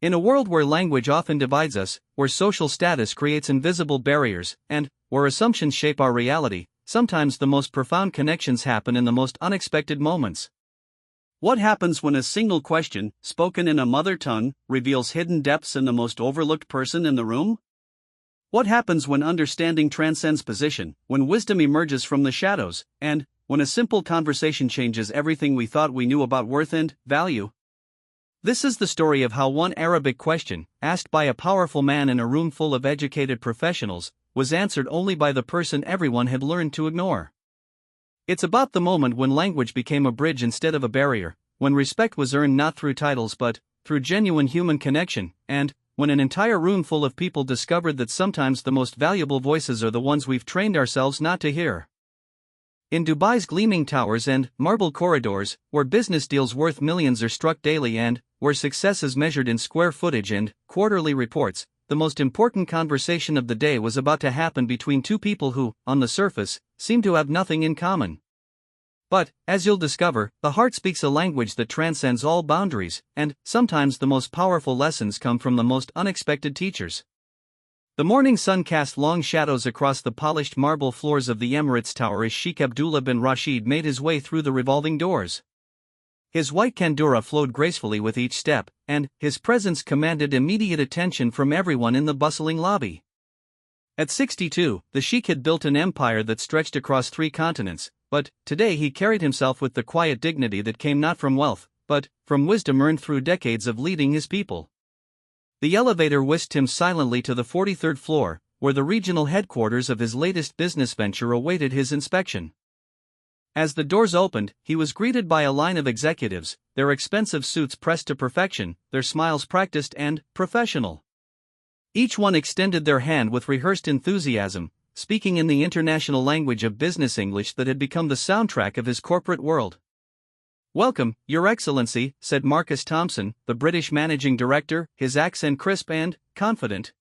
In a world where language often divides us, where social status creates invisible barriers, and where assumptions shape our reality, sometimes the most profound connections happen in the most unexpected moments. What happens when a single question, spoken in a mother tongue, reveals hidden depths in the most overlooked person in the room? What happens when understanding transcends position, when wisdom emerges from the shadows, and when a simple conversation changes everything we thought we knew about worth and value? This is the story of how one Arabic question, asked by a powerful man in a room full of educated professionals, was answered only by the person everyone had learned to ignore. It's about the moment when language became a bridge instead of a barrier, when respect was earned not through titles but through genuine human connection, and when an entire room full of people discovered that sometimes the most valuable voices are the ones we've trained ourselves not to hear. In Dubai's gleaming towers and marble corridors, where business deals worth millions are struck daily and where success is measured in square footage and quarterly reports, the most important conversation of the day was about to happen between two people who, on the surface, seem to have nothing in common. But, as you'll discover, the heart speaks a language that transcends all boundaries, and sometimes the most powerful lessons come from the most unexpected teachers. The morning sun cast long shadows across the polished marble floors of the Emirates Tower as Sheikh Abdullah bin Rashid made his way through the revolving doors. His white kandura flowed gracefully with each step, and his presence commanded immediate attention from everyone in the bustling lobby. At 62, the Sheikh had built an empire that stretched across 3 continents, but today he carried himself with the quiet dignity that came not from wealth, but from wisdom earned through decades of leading his people. The elevator whisked him silently to the 43rd floor, where the regional headquarters of his latest business venture awaited his inspection. As the doors opened, he was greeted by a line of executives, their expensive suits pressed to perfection, their smiles practiced and professional. Each one extended their hand with rehearsed enthusiasm, speaking in the international language of business English that had become the soundtrack of his corporate world. "Welcome, Your Excellency," said Marcus Thompson, the British managing director, his accent crisp and confident.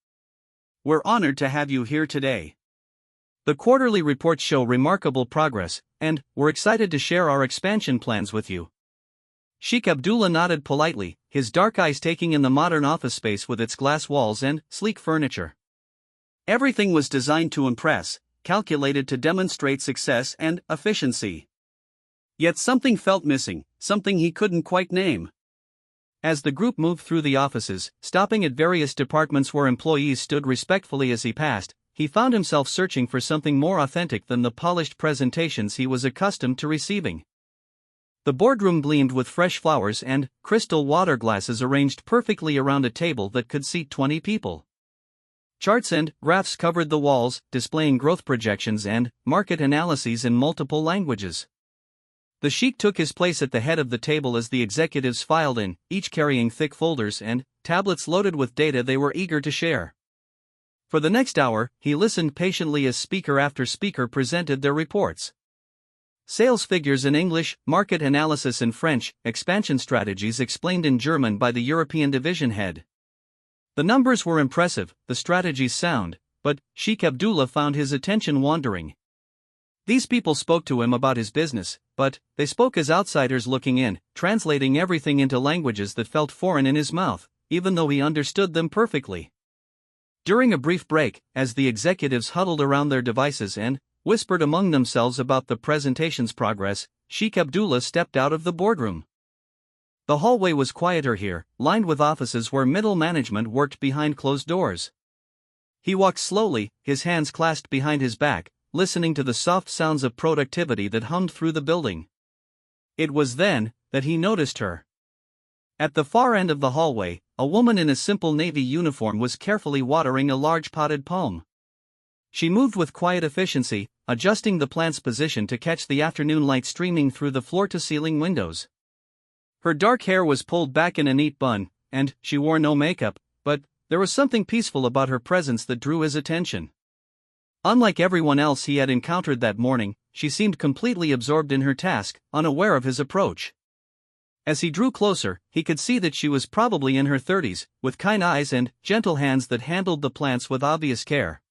"We're honored to have you here today. The quarterly reports show remarkable progress, and we're excited to share our expansion plans with you." Sheikh Abdullah nodded politely, his dark eyes taking in the modern office space with its glass walls and sleek furniture. Everything was designed to impress, calculated to demonstrate success and efficiency. Yet something felt missing, something he couldn't quite name. As the group moved through the offices, stopping at various departments where employees stood respectfully as he passed, he found himself searching for something more authentic than the polished presentations he was accustomed to receiving. The boardroom gleamed with fresh flowers and crystal water glasses arranged perfectly around a table that could seat 20 people. Charts and graphs covered the walls, displaying growth projections and market analyses in multiple languages. The Sheikh took his place at the head of the table as the executives filed in, each carrying thick folders and tablets loaded with data they were eager to share. For the next hour, he listened patiently as speaker after speaker presented their reports. Sales figures in English, market analysis in French, expansion strategies explained in German by the European division head. The numbers were impressive, the strategies sound, but Sheikh Abdullah found his attention wandering. These people spoke to him about his business, but they spoke as outsiders looking in, translating everything into languages that felt foreign in his mouth, even though he understood them perfectly. During a brief break, as the executives huddled around their devices and whispered among themselves about the presentation's progress, Sheikh Abdullah stepped out of the boardroom. The hallway was quieter here, lined with offices where middle management worked behind closed doors. He walked slowly, his hands clasped behind his back, listening to the soft sounds of productivity that hummed through the building. It was then that he noticed her. At the far end of the hallway, a woman in a simple navy uniform was carefully watering a large potted palm. She moved with quiet efficiency, adjusting the plant's position to catch the afternoon light streaming through the floor-to-ceiling windows. Her dark hair was pulled back in a neat bun, and she wore no makeup, but there was something peaceful about her presence that drew his attention. Unlike everyone else he had encountered that morning, she seemed completely absorbed in her task, unaware of his approach. As he drew closer, he could see that she was probably in her 30s, with kind eyes and gentle hands that handled the plants with obvious care.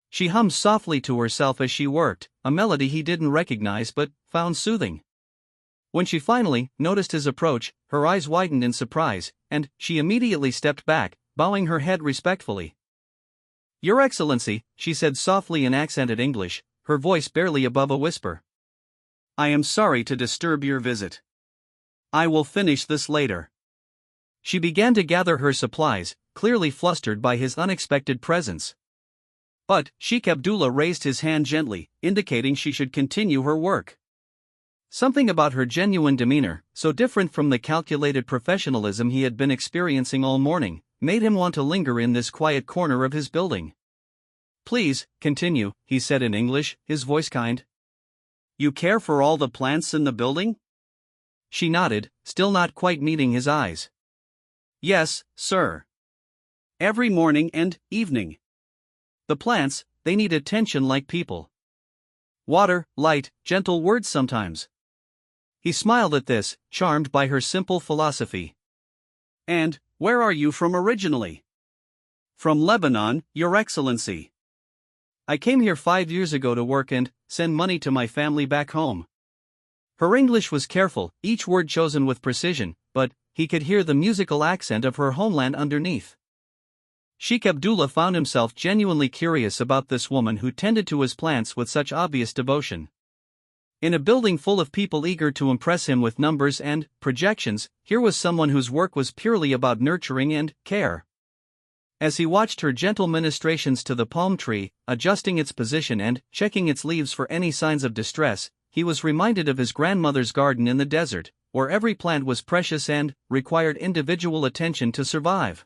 She hummed softly to herself as she worked, a melody he didn't recognize but found soothing. When she finally noticed his approach, her eyes widened in surprise, and she immediately stepped back, bowing her head respectfully. "Your Excellency," she said softly in accented English, her voice barely above a whisper. "I am sorry to disturb your visit. I will finish this later." She began to gather her supplies, clearly flustered by his unexpected presence. But Sheikh Abdullah raised his hand gently, indicating she should continue her work. Something about her genuine demeanor, so different from the calculated professionalism he had been experiencing all morning, made him want to linger in this quiet corner of his building. "Please, continue," he said in English, his voice kind. "You care for all the plants in the building?" She nodded, still not quite meeting his eyes. "Yes, sir. Every morning and evening. The plants, they need attention like people. Water, light, gentle words sometimes." He smiled at this, charmed by her simple philosophy. "And where are you from originally?" "From Lebanon, Your Excellency. I came here 5 years ago to work and send money to my family back home." Her English was careful, each word chosen with precision, but he could hear the musical accent of her homeland underneath. Sheikh Abdullah found himself genuinely curious about this woman who tended to his plants with such obvious devotion. In a building full of people eager to impress him with numbers and projections, here was someone whose work was purely about nurturing and care. As he watched her gentle ministrations to the palm tree, adjusting its position and checking its leaves for any signs of distress, he was reminded of his grandmother's garden in the desert, where every plant was precious and required individual attention to survive.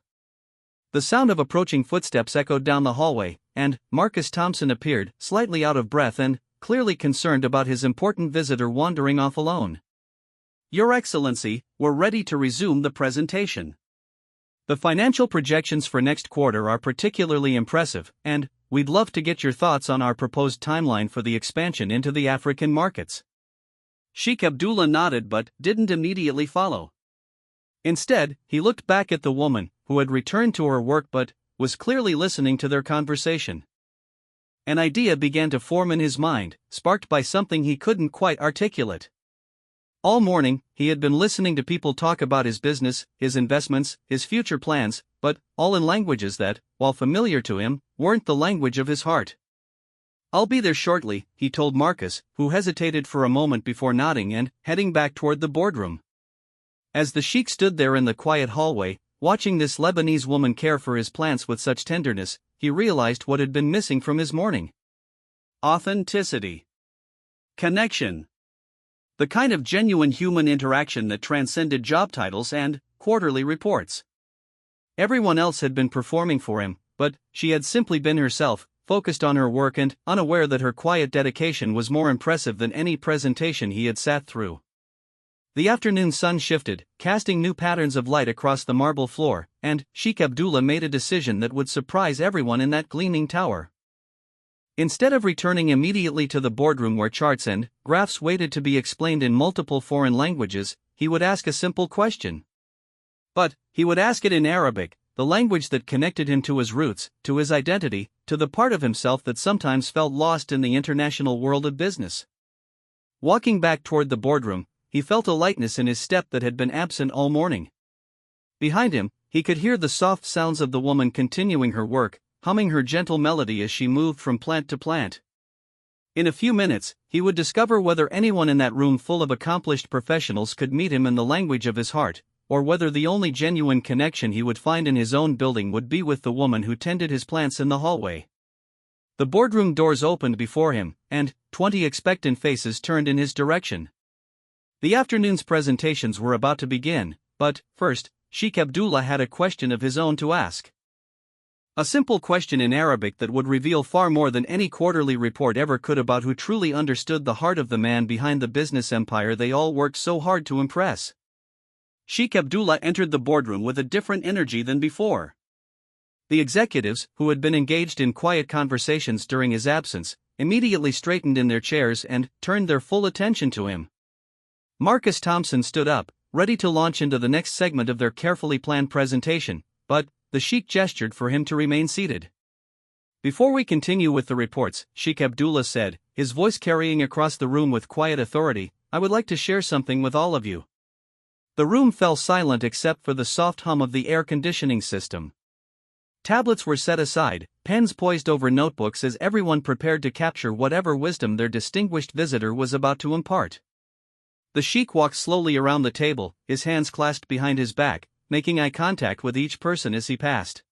The sound of approaching footsteps echoed down the hallway, and Marcus Thompson appeared, slightly out of breath and clearly concerned about his important visitor wandering off alone. "Your Excellency, we're ready to resume the presentation. The financial projections for next quarter are particularly impressive, and we'd love to get your thoughts on our proposed timeline for the expansion into the African markets." Sheikh Abdullah nodded but didn't immediately follow. Instead, he looked back at the woman, who had returned to her work but was clearly listening to their conversation. An idea began to form in his mind, sparked by something he couldn't quite articulate. All morning, he had been listening to people talk about his business, his investments, his future plans, but all in languages that, while familiar to him, weren't the language of his heart. "I'll be there shortly," he told Marcus, who hesitated for a moment before nodding and heading back toward the boardroom. As the sheikh stood there in the quiet hallway, watching this Lebanese woman care for his plants with such tenderness, he realized what had been missing from his morning. Authenticity. Connection. The kind of genuine human interaction that transcended job titles and quarterly reports. Everyone else had been performing for him, but she had simply been herself, focused on her work and unaware that her quiet dedication was more impressive than any presentation he had sat through. The afternoon sun shifted, casting new patterns of light across the marble floor, and Sheikh Abdullah made a decision that would surprise everyone in that gleaming tower. Instead of returning immediately to the boardroom where charts and graphs waited to be explained in multiple foreign languages, he would ask a simple question. But he would ask it in Arabic, the language that connected him to his roots, to his identity, to the part of himself that sometimes felt lost in the international world of business. Walking back toward the boardroom, he felt a lightness in his step that had been absent all morning. Behind him, he could hear the soft sounds of the woman continuing her work, humming her gentle melody as she moved from plant to plant. In a few minutes, he would discover whether anyone in that room full of accomplished professionals could meet him in the language of his heart, or whether the only genuine connection he would find in his own building would be with the woman who tended his plants in the hallway. The boardroom doors opened before him, and 20 expectant faces turned in his direction. The afternoon's presentations were about to begin, but first, Sheikh Abdullah had a question of his own to ask. A simple question in Arabic that would reveal far more than any quarterly report ever could about who truly understood the heart of the man behind the business empire they all worked so hard to impress. Sheikh Abdullah entered the boardroom with a different energy than before. The executives, who had been engaged in quiet conversations during his absence, immediately straightened in their chairs and turned their full attention to him. Marcus Thompson stood up, ready to launch into the next segment of their carefully planned presentation, but the Sheikh gestured for him to remain seated. "Before we continue with the reports," Sheikh Abdullah said, his voice carrying across the room with quiet authority, "I would like to share something with all of you. The room fell silent except for the soft hum of the air conditioning system. Tablets were set aside, pens poised over notebooks as everyone prepared to capture whatever wisdom their distinguished visitor was about to impart. The Sheikh walked slowly around the table, his hands clasped behind his back, making eye contact with each person as he passed.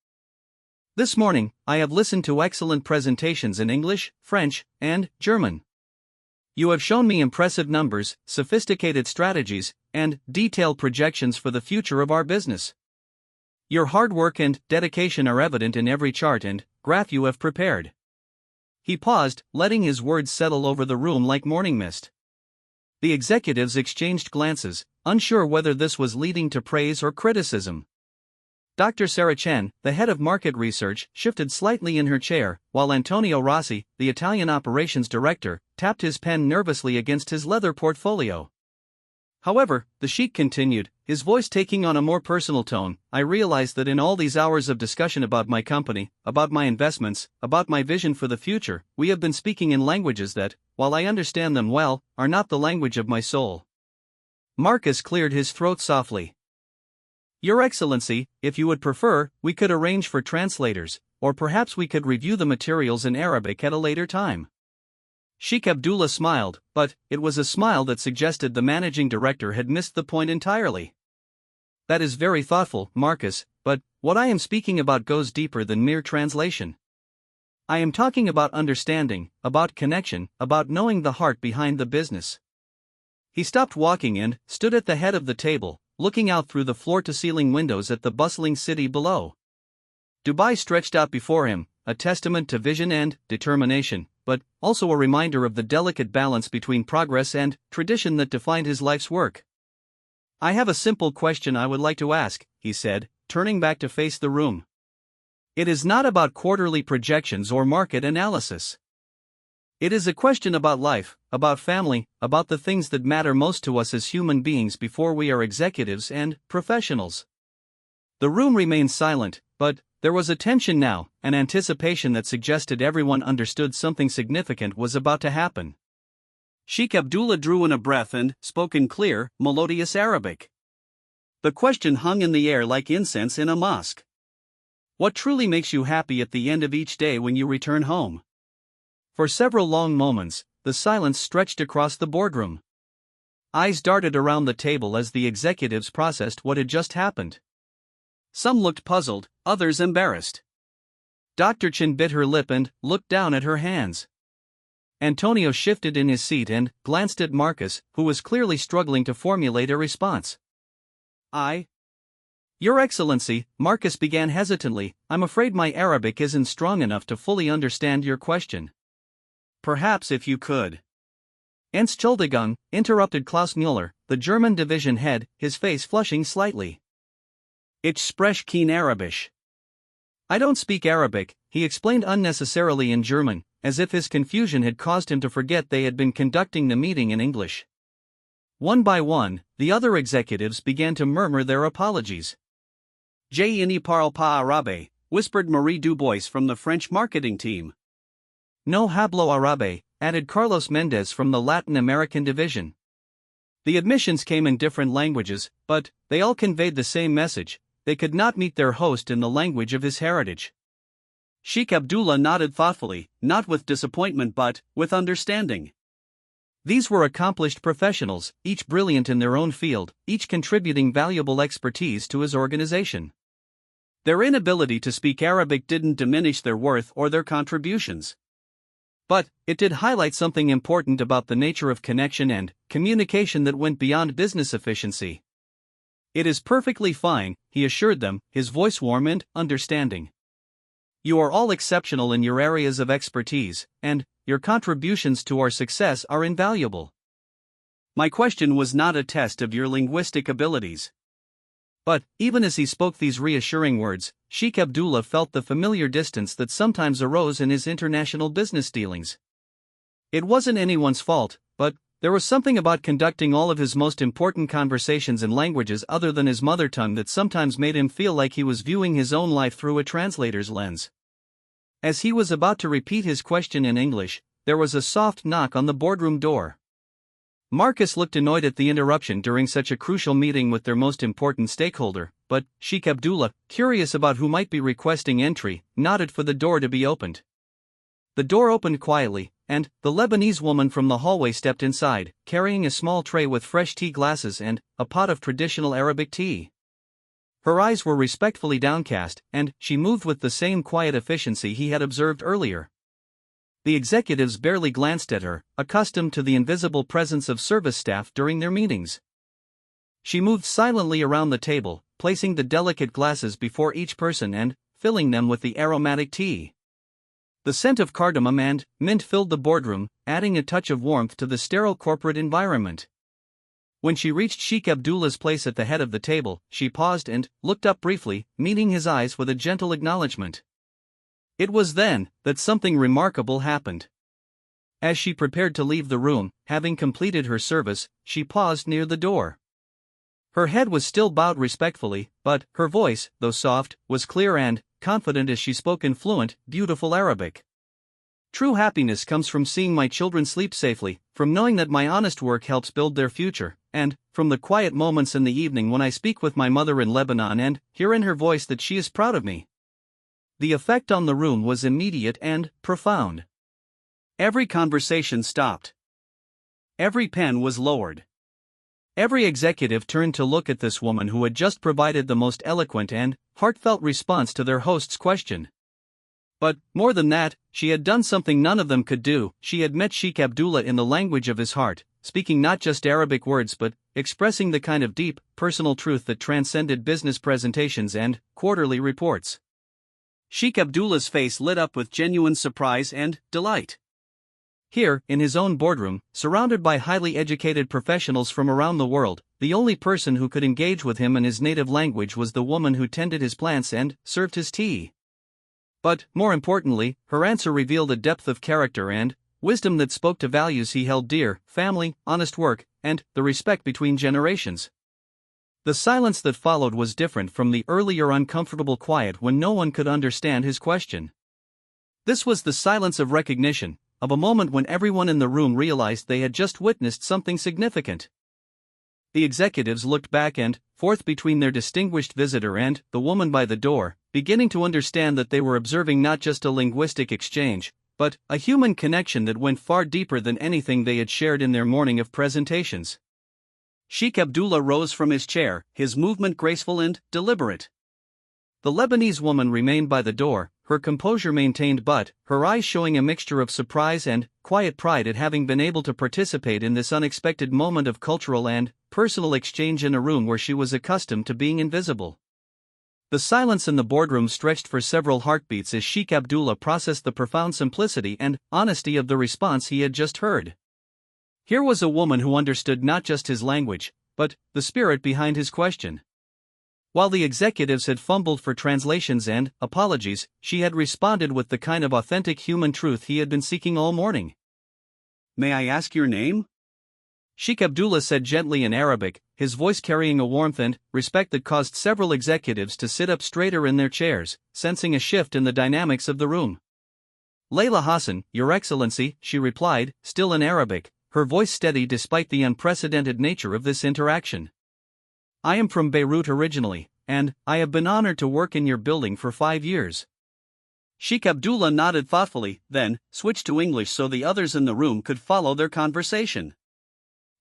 This morning, I have listened to excellent presentations in English, French, and German. You have shown me impressive numbers, sophisticated strategies, and detailed projections for the future of our business. Your hard work and dedication are evident in every chart and graph you have prepared. He paused, letting his words settle over the room like morning mist. The executives exchanged glances, unsure whether this was leading to praise or criticism. Dr. Sarah Chen, the head of market research, shifted slightly in her chair, while Antonio Rossi, the Italian operations director, tapped his pen nervously against his leather portfolio. However, the Sheikh continued, his voice taking on a more personal tone, I realized that in all these hours of discussion about my company, about my investments, about my vision for the future, we have been speaking in languages that, while I understand them well, are not the language of my soul. Marcus cleared his throat softly. Your Excellency, if you would prefer, we could arrange for translators, or perhaps we could review the materials in Arabic at a later time. Sheikh Abdullah smiled, but it was a smile that suggested the managing director had missed the point entirely. That is very thoughtful, Marcus, but what I am speaking about goes deeper than mere translation. I am talking about understanding, about connection, about knowing the heart behind the business. He stopped walking and stood at the head of the table, looking out through the floor-to-ceiling windows at the bustling city below. Dubai stretched out before him, a testament to vision and determination, but also a reminder of the delicate balance between progress and tradition that defined his life's work. I have a simple question I would like to ask, he said, turning back to face the room. It is not about quarterly projections or market analysis. It is a question about life, about family, about the things that matter most to us as human beings before we are executives and professionals. The room remained silent, but there was a tension now, an anticipation that suggested everyone understood something significant was about to happen. Sheikh Abdullah drew in a breath and spoke in clear, melodious Arabic. The question hung in the air like incense in a mosque. What truly makes you happy at the end of each day when you return home? For several long moments, the silence stretched across the boardroom. Eyes darted around the table as the executives processed what had just happened. Some looked puzzled, others embarrassed. Dr. Chen bit her lip and looked down at her hands. Antonio shifted in his seat and glanced at Marcus, who was clearly struggling to formulate a response. Your Excellency, Marcus began hesitantly, I'm afraid my Arabic isn't strong enough to fully understand your question. Perhaps if you could. Entschuldigung, interrupted Klaus Müller, the German division head, his face flushing slightly. Ich spreche kein Arabisch. I don't speak Arabic, he explained unnecessarily in German, as if his confusion had caused him to forget they had been conducting the meeting in English. One by one, the other executives began to murmur their apologies. Je ne parle pas arabe, whispered Marie Dubois from the French marketing team. No hablo arabe, added Carlos Mendez from the Latin American division. The admissions came in different languages, but they all conveyed the same message: they could not meet their host in the language of his heritage. Sheikh Abdullah nodded thoughtfully, not with disappointment but with understanding. These were accomplished professionals, each brilliant in their own field, each contributing valuable expertise to his organization. Their inability to speak Arabic didn't diminish their worth or their contributions. But it did highlight something important about the nature of connection and communication that went beyond business efficiency. It is perfectly fine, he assured them, his voice warm and understanding. You are all exceptional in your areas of expertise, and your contributions to our success are invaluable. My question was not a test of your linguistic abilities. But, even as he spoke these reassuring words, Sheikh Abdullah felt the familiar distance that sometimes arose in his international business dealings. It wasn't anyone's fault, but there was something about conducting all of his most important conversations in languages other than his mother tongue that sometimes made him feel like he was viewing his own life through a translator's lens. As he was about to repeat his question in English, there was a soft knock on the boardroom door. Marcus looked annoyed at the interruption during such a crucial meeting with their most important stakeholder, but Sheikh Abdullah, curious about who might be requesting entry, nodded for the door to be opened. The door opened quietly, and the Lebanese woman from the hallway stepped inside, carrying a small tray with fresh tea glasses and a pot of traditional Arabic tea. Her eyes were respectfully downcast, and she moved with the same quiet efficiency he had observed earlier. The executives barely glanced at her, accustomed to the invisible presence of service staff during their meetings. She moved silently around the table, placing the delicate glasses before each person and filling them with the aromatic tea. The scent of cardamom and mint filled the boardroom, adding a touch of warmth to the sterile corporate environment. When she reached Sheikh Abdullah's place at the head of the table, she paused and looked up briefly, meeting his eyes with a gentle acknowledgement. It was then that something remarkable happened. As she prepared to leave the room, having completed her service, she paused near the door. Her head was still bowed respectfully, but her voice, though soft, was clear and confident as she spoke in fluent, beautiful Arabic. True happiness comes from seeing my children sleep safely, from knowing that my honest work helps build their future, and from the quiet moments in the evening when I speak with my mother in Lebanon and hear in her voice that she is proud of me. The effect on the room was immediate and profound. Every conversation stopped. Every pen was lowered. Every executive turned to look at this woman who had just provided the most eloquent and heartfelt response to their host's question. But, more than that, she had done something none of them could do. She had met Sheikh Abdullah in the language of his heart, speaking not just Arabic words but expressing the kind of deep, personal truth that transcended business presentations and quarterly reports. Sheikh Abdullah's face lit up with genuine surprise and delight. Here, in his own boardroom, surrounded by highly educated professionals from around the world, the only person who could engage with him in his native language was the woman who tended his plants and served his tea. But, more importantly, her answer revealed a depth of character and wisdom that spoke to values he held dear: family, honest work, and the respect between generations. The silence that followed was different from the earlier uncomfortable quiet when no one could understand his question. This was the silence of recognition, of a moment when everyone in the room realized they had just witnessed something significant. The executives looked back and forth between their distinguished visitor and the woman by the door, beginning to understand that they were observing not just a linguistic exchange, but a human connection that went far deeper than anything they had shared in their morning of presentations. Sheikh Abdullah rose from his chair, his movement graceful and deliberate. The Lebanese woman remained by the door, her composure maintained but her eyes showing a mixture of surprise and quiet pride at having been able to participate in this unexpected moment of cultural and personal exchange in a room where she was accustomed to being invisible. The silence in the boardroom stretched for several heartbeats as Sheikh Abdullah processed the profound simplicity and honesty of the response he had just heard. Here was a woman who understood not just his language, but the spirit behind his question. While the executives had fumbled for translations and apologies, she had responded with the kind of authentic human truth he had been seeking all morning. "May I ask your name?" Sheikh Abdullah said gently in Arabic, his voice carrying a warmth and respect that caused several executives to sit up straighter in their chairs, sensing a shift in the dynamics of the room. "Layla Hassan, Your Excellency," she replied, still in Arabic, her voice steady despite the unprecedented nature of this interaction. "I am from Beirut originally, and I have been honored to work in your building for 5 years." Sheikh Abdullah nodded thoughtfully, then switched to English so the others in the room could follow their conversation.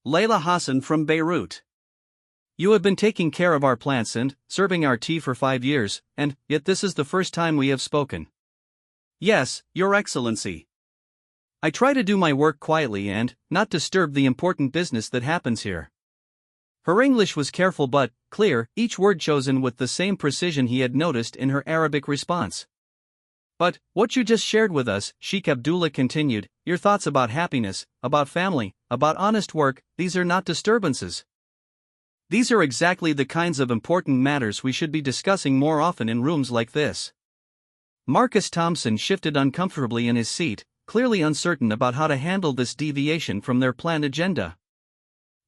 "Layla Hassan from Beirut. You have been taking care of our plants and serving our tea for 5 years, and yet this is the first time we have spoken." "Yes, Your Excellency. I try to do my work quietly and not disturb the important business that happens here." Her English was careful but clear, each word chosen with the same precision he had noticed in her Arabic response. "But what you just shared with us," Sheikh Abdullah continued, "your thoughts about happiness, about family, about honest work, these are not disturbances. These are exactly the kinds of important matters we should be discussing more often in rooms like this." Marcus Thompson shifted uncomfortably in his seat, clearly uncertain about how to handle this deviation from their planned agenda.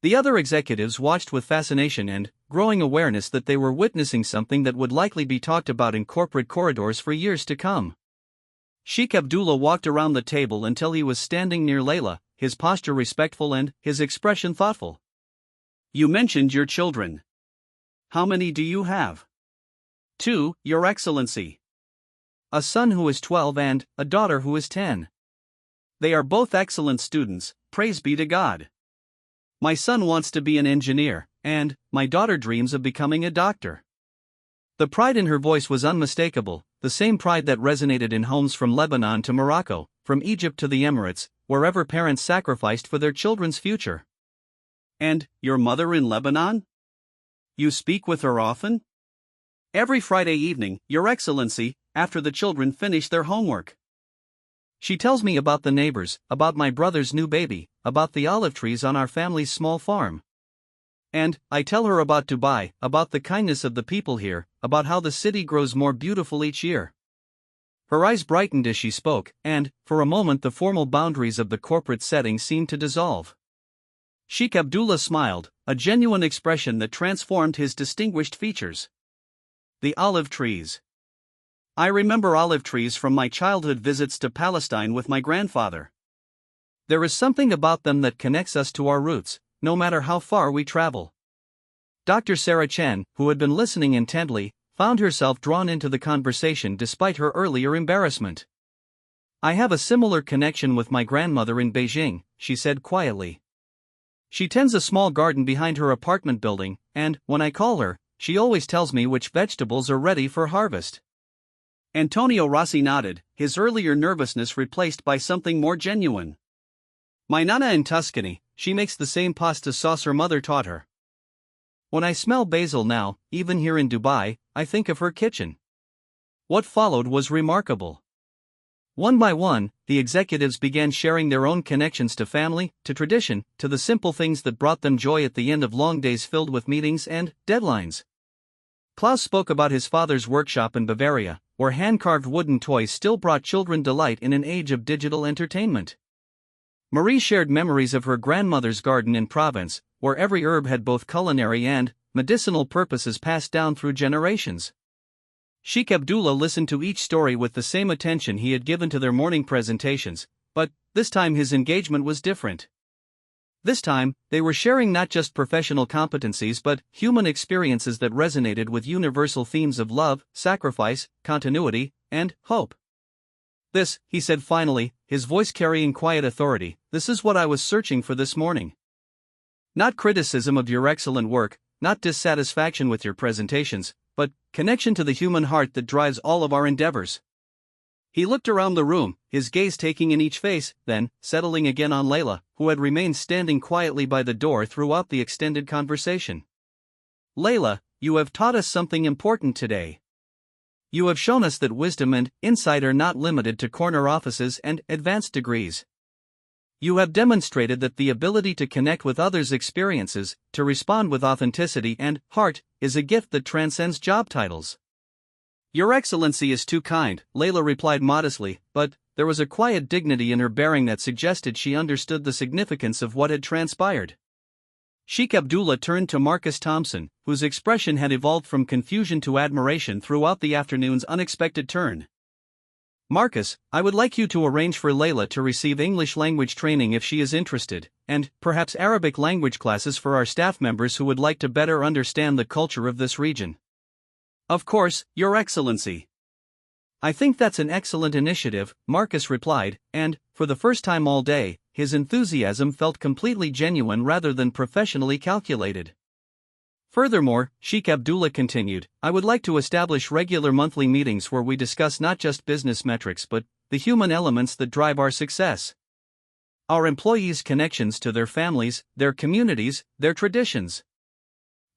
The other executives watched with fascination and growing awareness that they were witnessing something that would likely be talked about in corporate corridors for years to come. Sheikh Abdullah walked around the table until he was standing near Layla, his posture respectful and his expression thoughtful. "You mentioned your children. How many do you have?" "Two, Your Excellency. A son who is 12 and a daughter who is 10. They are both excellent students, praise be to God. My son wants to be an engineer, and my daughter dreams of becoming a doctor." The pride in her voice was unmistakable, the same pride that resonated in homes from Lebanon to Morocco, from Egypt to the Emirates, wherever parents sacrificed for their children's future. "And your mother in Lebanon? You speak with her often?" "Every Friday evening, Your Excellency, after the children finish their homework. She tells me about the neighbors, about my brother's new baby, about the olive trees on our family's small farm. And I tell her about Dubai, about the kindness of the people here, about how the city grows more beautiful each year." Her eyes brightened as she spoke, and, for a moment, the formal boundaries of the corporate setting seemed to dissolve. Sheikh Abdullah smiled, a genuine expression that transformed his distinguished features. "The olive trees. I remember olive trees from my childhood visits to Palestine with my grandfather. There is something about them that connects us to our roots, no matter how far we travel." Dr. Sarah Chen, who had been listening intently, found herself drawn into the conversation despite her earlier embarrassment. "I have a similar connection with my grandmother in Beijing," she said quietly. "She tends a small garden behind her apartment building, and, when I call her, she always tells me which vegetables are ready for harvest." Antonio Rossi nodded, his earlier nervousness replaced by something more genuine. "My nana in Tuscany, she makes the same pasta sauce her mother taught her. When I smell basil now, even here in Dubai, I think of her kitchen." What followed was remarkable. One by one, the executives began sharing their own connections to family, to tradition, to the simple things that brought them joy at the end of long days filled with meetings and deadlines. Klaus spoke about his father's workshop in Bavaria, where hand-carved wooden toys still brought children delight in an age of digital entertainment. Marie shared memories of her grandmother's garden in Provence, where every herb had both culinary and medicinal purposes passed down through generations. Sheikh Abdullah listened to each story with the same attention he had given to their morning presentations, but this time his engagement was different. This time, they were sharing not just professional competencies but human experiences that resonated with universal themes of love, sacrifice, continuity, and hope. "This," he said finally, his voice carrying quiet authority, "this is what I was searching for this morning. Not criticism of your excellent work, not dissatisfaction with your presentations, but connection to the human heart that drives all of our endeavors." He looked around the room, his gaze taking in each face, then settling again on Layla, who had remained standing quietly by the door throughout the extended conversation. "Layla, you have taught us something important today. You have shown us that wisdom and insight are not limited to corner offices and advanced degrees. You have demonstrated that the ability to connect with others' experiences, to respond with authenticity and heart, is a gift that transcends job titles." "Your Excellency is too kind," Layla replied modestly, but there was a quiet dignity in her bearing that suggested she understood the significance of what had transpired. Sheikh Abdullah turned to Marcus Thompson, whose expression had evolved from confusion to admiration throughout the afternoon's unexpected turn. "Marcus, I would like you to arrange for Layla to receive English language training if she is interested, and perhaps Arabic language classes for our staff members who would like to better understand the culture of this region." "Of course, Your Excellency." "I think that's an excellent initiative," Marcus replied, and, for the first time all day, his enthusiasm felt completely genuine rather than professionally calculated. "Furthermore," Sheikh Abdullah continued, "I would like to establish regular monthly meetings where we discuss not just business metrics but the human elements that drive our success. Our employees' connections to their families, their communities, their traditions.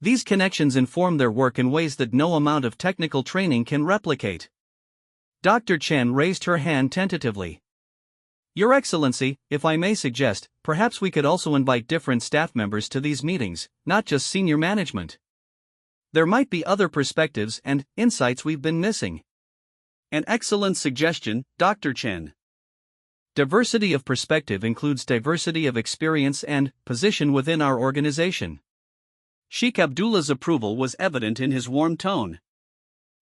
These connections inform their work in ways that no amount of technical training can replicate." Dr. Chen raised her hand tentatively. "Your Excellency, if I may suggest, perhaps we could also invite different staff members to these meetings, not just senior management. There might be other perspectives and insights we've been missing." "An excellent suggestion, Dr. Chen. Diversity of perspective includes diversity of experience and position within our organization." Sheikh Abdullah's approval was evident in his warm tone.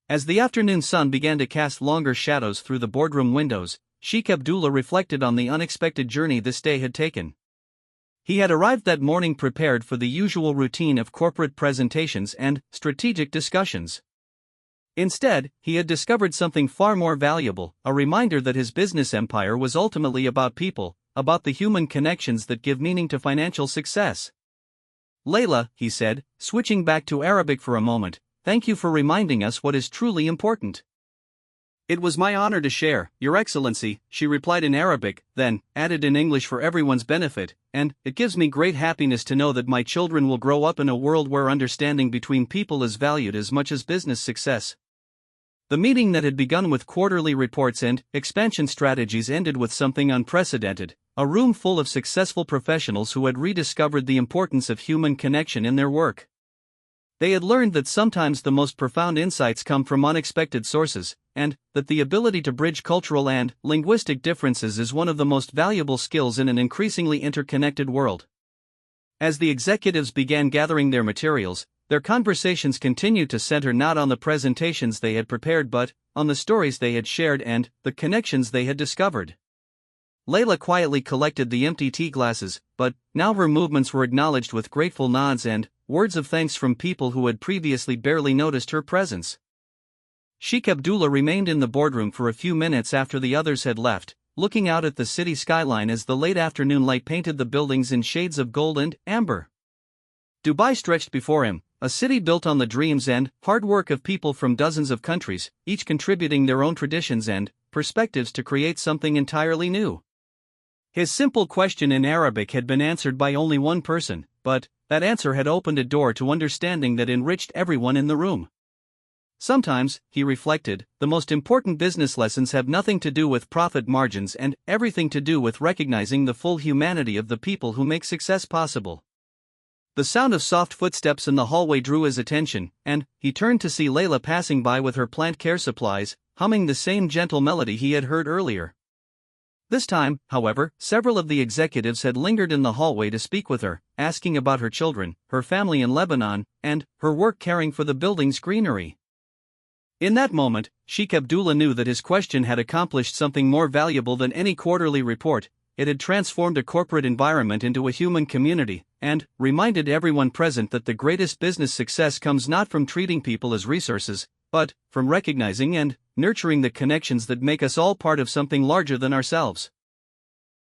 As the afternoon sun began to cast longer shadows through the boardroom windows, Sheikh Abdullah reflected on the unexpected journey this day had taken. He had arrived that morning prepared for the usual routine of corporate presentations and strategic discussions. Instead, he had discovered something far more valuable, a reminder that his business empire was ultimately about people, about the human connections that give meaning to financial success. "Layla," he said, switching back to Arabic for a moment, "thank you for reminding us what is truly important." "It was my honor to share, Your Excellency," she replied in Arabic, then added in English for everyone's benefit, "and it gives me great happiness to know that my children will grow up in a world where understanding between people is valued as much as business success." The meeting that had begun with quarterly reports and expansion strategies ended with something unprecedented, a room full of successful professionals who had rediscovered the importance of human connection in their work. They had learned that sometimes the most profound insights come from unexpected sources, and that the ability to bridge cultural and linguistic differences is one of the most valuable skills in an increasingly interconnected world. As the executives began gathering their materials, their conversations continued to center not on the presentations they had prepared but on the stories they had shared and the connections they had discovered. Layla quietly collected the empty tea glasses, but now her movements were acknowledged with grateful nods and words of thanks from people who had previously barely noticed her presence. Sheikh Abdullah remained in the boardroom for a few minutes after the others had left, looking out at the city skyline as the late afternoon light painted the buildings in shades of gold and amber. Dubai stretched before him, a city built on the dreams and hard work of people from dozens of countries, each contributing their own traditions and perspectives to create something entirely new. His simple question in Arabic had been answered by only one person, but that answer had opened a door to understanding that enriched everyone in the room. Sometimes, he reflected, the most important business lessons have nothing to do with profit margins and everything to do with recognizing the full humanity of the people who make success possible. The sound of soft footsteps in the hallway drew his attention, and he turned to see Layla passing by with her plant care supplies, humming the same gentle melody he had heard earlier. This time, however, several of the executives had lingered in the hallway to speak with her, asking about her children, her family in Lebanon, and her work caring for the building's greenery. In that moment, Sheikh Abdullah knew that his question had accomplished something more valuable than any quarterly report. It had transformed a corporate environment into a human community, and reminded everyone present that the greatest business success comes not from treating people as resources, but from recognizing and nurturing the connections that make us all part of something larger than ourselves.